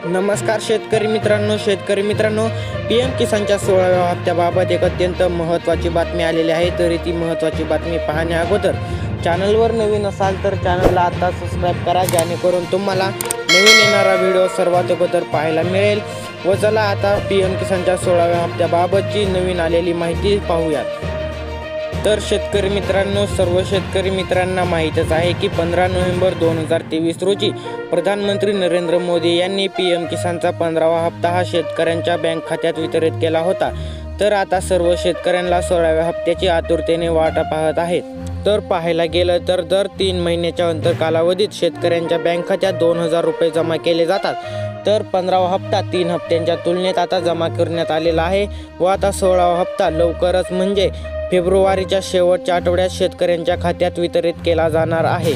नमस्कार शेतकरी मित्रांनो, PM किसानच्या 16व्या हप्त्याबाबत एक अत्यंत महत्त्वाची बातमी आलेली आहे। तरी ती महत्त्वाची बातमी पाहण्या अगोदर चॅनलवर नवीन असाल तर चॅनलला आता सबस्क्राइब करा, जेणेकरून तुम्हाला नवीन येणारा व्हिडिओ सर्वात अगोदर पाहायला मिळेल। व चला आता PM किसानच्या 16व्या हप्त्याबाबतची नवीन आलेली माहिती पाहूयात। तर सर्व शेतकरी मित्रांना माहीतच आहे की 15 नोव्हेंबर 2023 रोजी प्रधानमंत्री नरेंद्र मोदी यांनी PM किसानचा 15वा हप्ता हा शेतकऱ्यांच्या बँक खात्यात वितरित केला होता। तर आता सर्व शेतकऱ्यांना 16व्या हप्त्याची आतुरतेने वाट पाहत आहेत। तर पाहायला गेलं तर दर 3 महिन्याच्या अंतर कालावधीत शेतकऱ्यांच्या बँक खात्यात 2000 रुपये जमा केले जातात। तर 15वा हप्ता 3 हप्त्यांच्या तुलनेत आता जमा करण्यात आलेला आहे व आता 16वा हप्ता लवकरच म्हणजे फेब्रुवारीच्या शेवटच्या आठवड्यात शेतकऱ्यांच्या खात्यात वितरित केला जाणार आहे।